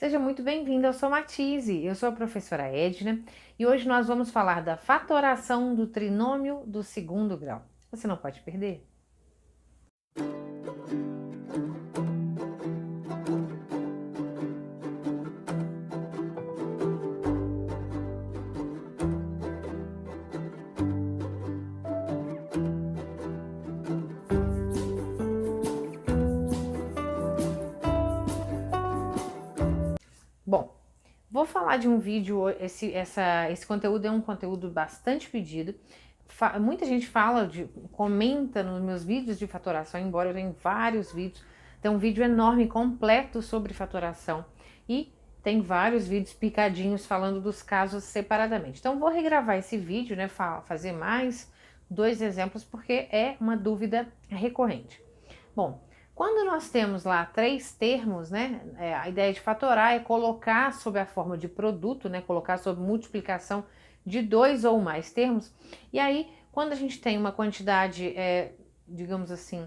Seja muito bem-vindo ao Sou Matize. Eu sou a professora Edna e hoje nós vamos falar da fatoração do trinômio do segundo grau. Você não pode perder. Bom, vou falar de um vídeo, esse conteúdo é um conteúdo bastante pedido. Muita gente comenta nos meus vídeos de fatoração, embora eu tenha vários vídeos. Tem um vídeo enorme, completo sobre fatoração e tem vários vídeos picadinhos falando dos casos separadamente. Então vou regravar esse vídeo, né, fazer mais 2 exemplos porque é uma dúvida recorrente. Bom, quando nós temos lá 3 termos, né, a ideia de fatorar é colocar sob a forma de produto, né, colocar sob multiplicação de 2 ou mais termos. E aí, quando a gente tem uma quantidade, digamos assim,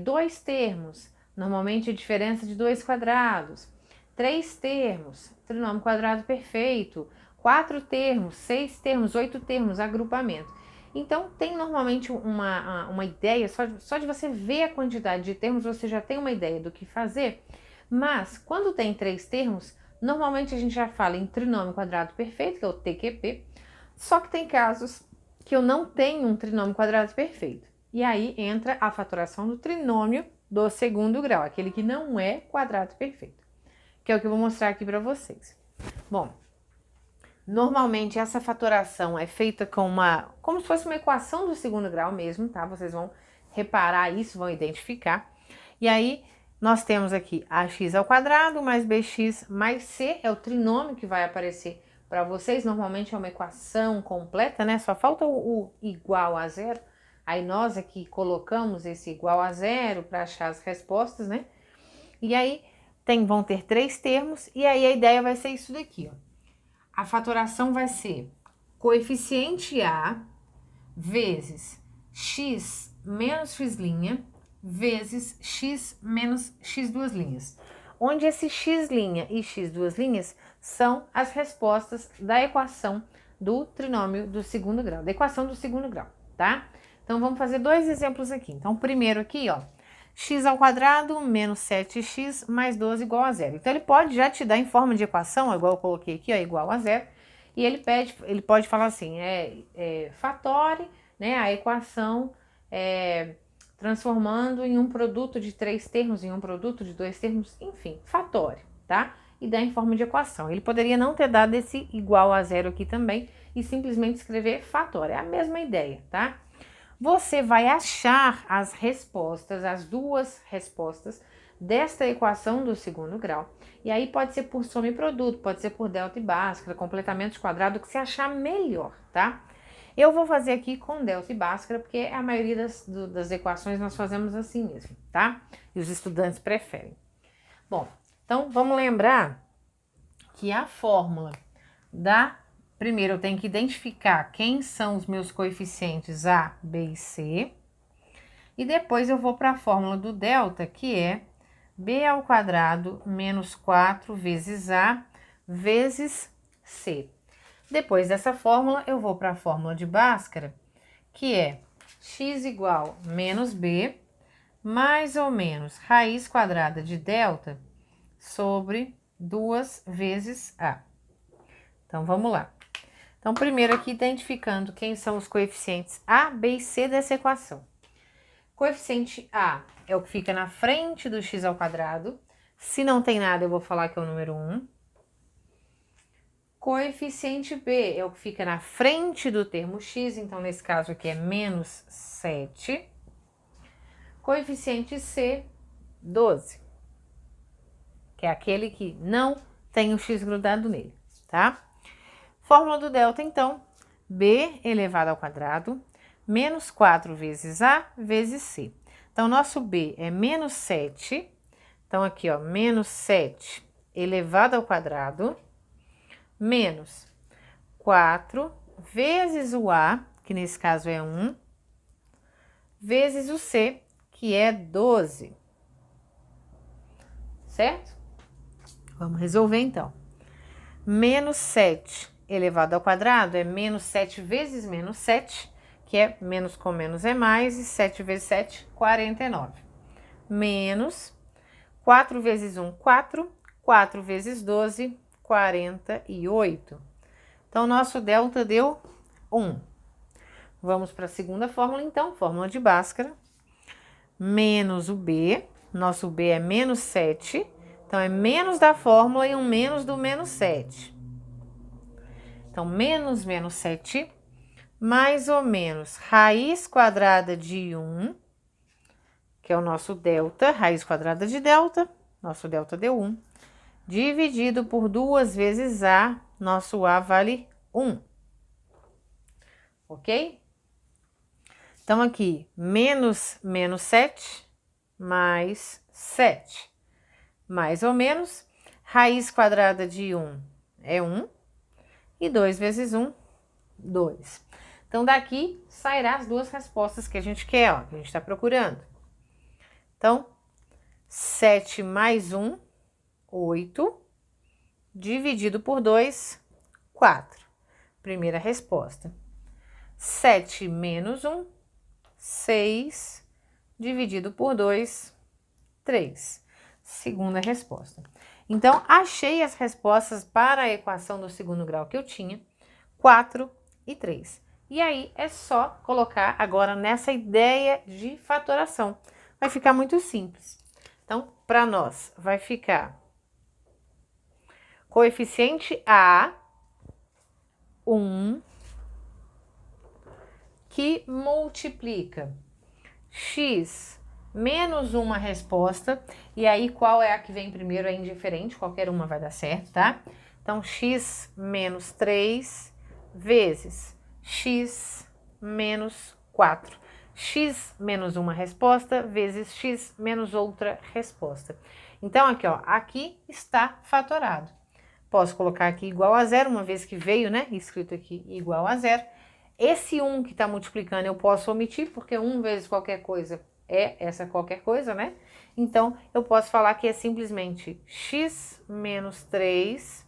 2 termos, normalmente a diferença de 2 quadrados, 3 termos, trinômio quadrado perfeito, 4 termos, 6 termos, 8 termos, agrupamento. Então, tem normalmente uma ideia, só de você ver a quantidade de termos, você já tem uma ideia do que fazer, mas quando tem 3 termos, normalmente a gente já fala em trinômio quadrado perfeito, que é o TQP, só que tem casos que eu não tenho um trinômio quadrado perfeito. E aí entra a fatoração do trinômio do segundo grau, aquele que não é quadrado perfeito, que é o que eu vou mostrar aqui para vocês. Bom, normalmente essa fatoração é feita como se fosse uma equação do segundo grau mesmo, tá? Vocês vão reparar isso, vão identificar. E aí nós temos aqui ax ao quadrado mais bx mais c, é o trinômio que vai aparecer para vocês. Normalmente é uma equação completa, né? Só falta o igual a zero. Aí nós aqui colocamos esse igual a zero para achar as respostas, né? E aí vão ter 3 termos, e aí a ideia vai ser isso daqui, ó. A fatoração vai ser coeficiente A vezes x menos x' vezes x menos x duas linhas. Onde esse x' e x duas linhas são as respostas da equação do trinômio do segundo grau, da equação do segundo grau, tá? Então, vamos fazer 2 exemplos aqui. Então, primeiro aqui, ó, x ao quadrado menos 7x mais 12 igual a zero. Então, ele pode já te dar em forma de equação, ó, igual eu coloquei aqui, ó, igual a zero. E ele pode falar assim, fatore, né, a equação transformando em um produto de 3 termos, em um produto de 2 termos, enfim, fatore, tá? E dá em forma de equação. Ele poderia não ter dado esse igual a zero aqui também e simplesmente escrever fatore. É a mesma ideia, tá? Você vai achar as respostas, as 2 respostas desta equação do segundo grau. E aí pode ser por soma e produto, pode ser por delta e bhaskara, completamento de quadrado, o que você achar melhor, tá? Eu vou fazer aqui com delta e bhaskara, porque a maioria das equações nós fazemos assim mesmo, tá? E os estudantes preferem. Bom, então vamos lembrar que a fórmula primeiro eu tenho que identificar quem são os meus coeficientes A, B e C. E depois eu vou para a fórmula do delta, que é B ao quadrado menos 4 vezes A vezes C. Depois dessa fórmula, eu vou para a fórmula de Bhaskara, que é x igual menos B, mais ou menos raiz quadrada de delta sobre 2 vezes A. Então, vamos lá. Então, primeiro aqui, identificando quem são os coeficientes A, B e C dessa equação. Coeficiente A é o que fica na frente do x ao quadrado. Se não tem nada, eu vou falar que é o número 1. Coeficiente B é o que fica na frente do termo x, então nesse caso aqui é menos 7. Coeficiente C, 12, que é aquele que não tem o x grudado nele, tá? Fórmula do delta, então, B elevado ao quadrado, menos 4 vezes A vezes C. Então, nosso B é menos 7. Então, aqui, ó, menos 7 elevado ao quadrado, menos 4 vezes o A, que nesse caso é 1, vezes o C, que é 12. Certo? Vamos resolver, então. Menos 7 elevado ao quadrado é menos 7 vezes menos 7, que é menos com menos é mais, e 7 vezes 7, 49. Menos 4 vezes 1, 4. 4 vezes 12, 48. Então, nosso delta deu 1. Vamos para a segunda fórmula, então, fórmula de Bhaskara. Menos o B, nosso B é menos 7, então é menos da fórmula e um menos do menos 7. Então, menos 7, mais ou menos raiz quadrada de 1, que é o nosso delta, raiz quadrada de delta, nosso delta deu 1, dividido por 2 vezes A, nosso A vale 1. Ok? Então, aqui, menos 7, mais 7. Mais ou menos, raiz quadrada de 1 é 1, e 2 vezes 1, 2. Então, daqui sairá as duas respostas que a gente quer, ó, que a gente está procurando. Então, 7 mais 1, 8, dividido por 2, 4. Primeira resposta. 7 menos 1, 6, dividido por 2, 3. Segunda resposta. Então, achei as respostas para a equação do segundo grau que eu tinha, 4 e 3. E aí, é só colocar agora nessa ideia de fatoração. Vai ficar muito simples. Então, para nós, vai ficar coeficiente A, 1, que multiplica x menos uma resposta, e aí qual é a que vem primeiro é indiferente, qualquer uma vai dar certo, tá? Então, x menos 3 vezes x menos 4. X menos uma resposta vezes x menos outra resposta. Então, aqui, ó, aqui está fatorado. Posso colocar aqui igual a 0, uma vez que veio, né, escrito aqui igual a 0. Esse 1 que está multiplicando eu posso omitir, porque 1 vezes qualquer coisa é essa qualquer coisa, né? Então, eu posso falar que é simplesmente x menos 3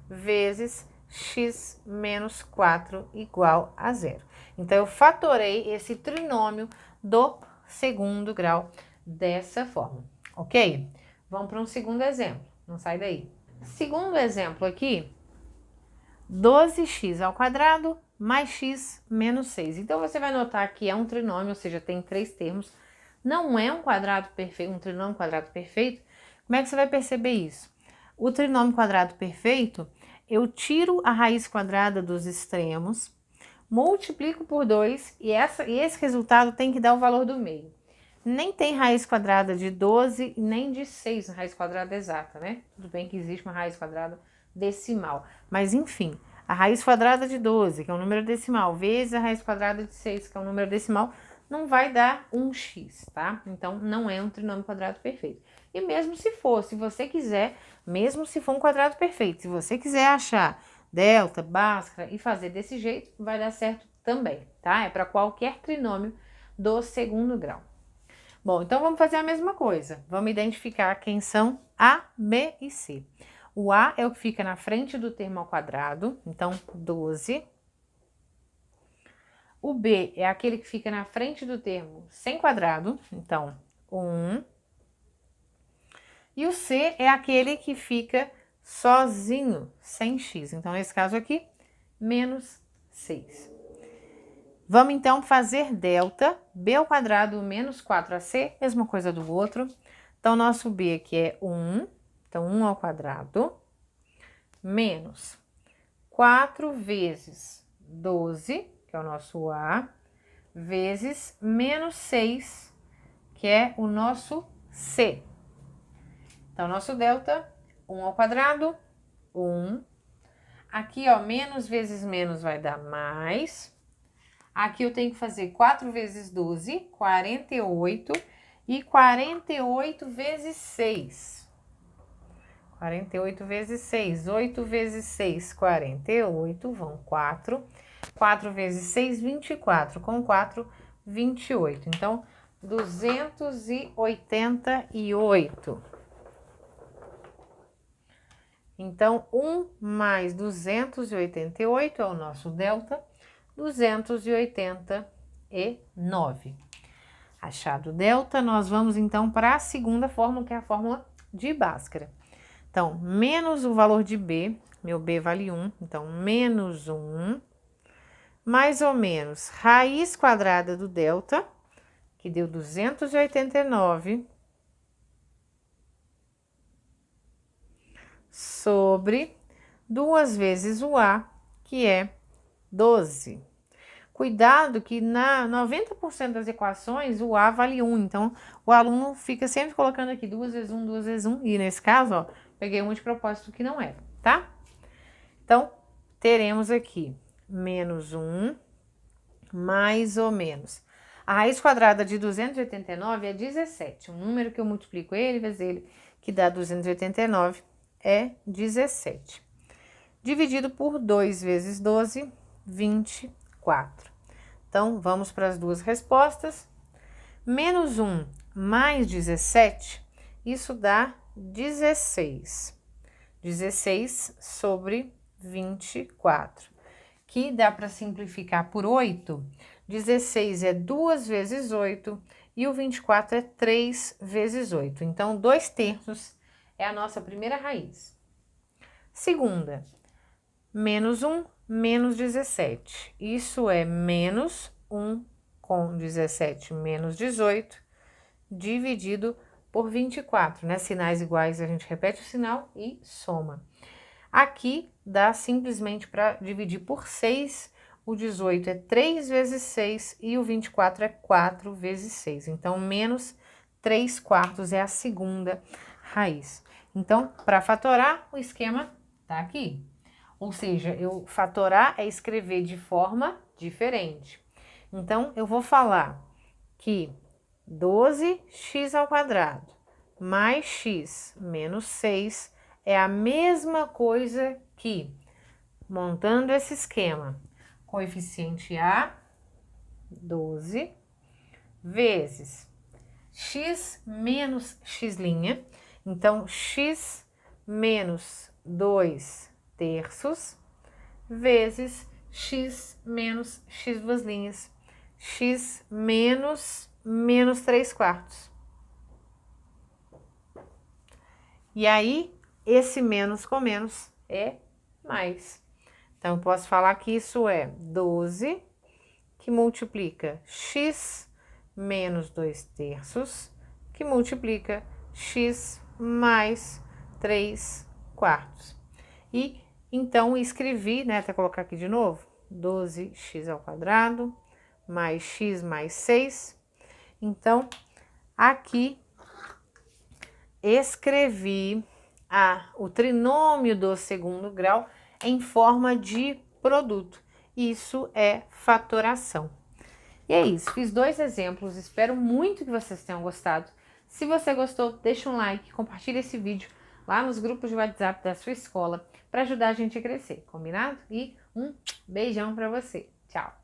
vezes x menos 4 igual a 0. Então, eu fatorei esse trinômio do segundo grau dessa forma, ok? Vamos para um segundo exemplo, não sai daí. Segundo exemplo aqui, 12x ao quadrado mais x menos 6. Então, você vai notar que é um trinômio, ou seja, tem 3 termos. Não é um quadrado perfeito, um trinômio quadrado perfeito. Como é que você vai perceber isso? O trinômio quadrado perfeito, eu tiro a raiz quadrada dos extremos, multiplico por 2 e esse resultado tem que dar o valor do meio. Nem tem raiz quadrada de 12 nem de 6 na raiz quadrada exata, né? Tudo bem que existe uma raiz quadrada decimal, mas enfim, a raiz quadrada de 12, que é um número decimal, vezes a raiz quadrada de 6, que é um número decimal, não vai dar 1x, tá? Então, não é um trinômio quadrado perfeito. E mesmo se for, se você quiser, mesmo se for um quadrado perfeito, se você quiser achar delta, Bhaskara e fazer desse jeito, vai dar certo também, tá? É para qualquer trinômio do segundo grau. Bom, então vamos fazer a mesma coisa. Vamos identificar quem são A, B e C. O A é o que fica na frente do termo ao quadrado, então 12. O B é aquele que fica na frente do termo sem quadrado, então 1. E o C é aquele que fica sozinho, sem x. Então, nesse caso aqui, menos 6. Vamos, então, fazer delta, b ao quadrado menos 4ac, mesma coisa do outro. Então, nosso b aqui é 1, então 1 ao quadrado, menos 4 vezes 12, que é o nosso a, vezes menos 6, que é o nosso c. Então, nosso delta, 1 ao quadrado, 1. Aqui, ó, menos vezes menos vai dar mais. Aqui eu tenho que fazer 4 vezes 12, 48. E 48 vezes 6. 48 vezes 6. 8 vezes 6, 48. Vão 4. 4 vezes 6, 24. Com 4, 28. Então, 288. Então, 1 mais 288 é o nosso delta, 289. Achado o delta, nós vamos então para a segunda fórmula, que é a fórmula de Bhaskara. Então, menos o valor de B, meu B vale 1, então menos 1, mais ou menos raiz quadrada do delta, que deu 289, sobre 2 vezes o A, que é 12. Cuidado que na 90% das equações o A vale 1, então o aluno fica sempre colocando aqui 2 vezes 1, 2 vezes 1, e nesse caso, ó, peguei um de propósito que não era, tá? Então, teremos aqui menos 1, mais ou menos. A raiz quadrada de 289 é 17, um número que eu multiplico ele vezes ele, que dá 289, é 17. Dividido por 2 vezes 12, 24. Então, vamos para as duas respostas. Menos 1 mais 17, isso dá 16. 16 sobre 24, que dá para simplificar por 8. 16 é 2 vezes 8 e o 24 é 3 vezes 8. Então, 2/3 é a nossa primeira raiz. Segunda, menos 1, menos 17. Isso é menos 1 com 17 menos 18, dividido por 24, né? Sinais iguais, a gente repete o sinal e soma. Aqui dá simplesmente para dividir por 6, o 18 é 3 vezes 6 e o 24 é 4 vezes 6. Então, menos 3/4 é a segunda raiz. Então, para fatorar, o esquema tá aqui. Ou seja, eu fatorar é escrever de forma diferente. Então, eu vou falar que 12x² mais x menos 6 é a mesma coisa que, montando esse esquema, coeficiente A, 12, vezes x menos x', então x menos 2/3, vezes x menos x², x menos 3/4. E aí, esse menos com menos é mais. Então, eu posso falar que isso é 12, que multiplica x menos 2/3, que multiplica x mais 3/4. E, então, escrevi, né, até colocar aqui de novo, 12x² mais x mais 6. Então, aqui escrevi o trinômio do segundo grau em forma de produto. Isso é fatoração. E é isso, fiz 2 exemplos, espero muito que vocês tenham gostado. Se você gostou, deixa um like, compartilha esse vídeo lá nos grupos de WhatsApp da sua escola para ajudar a gente a crescer, combinado? E um beijão para você. Tchau!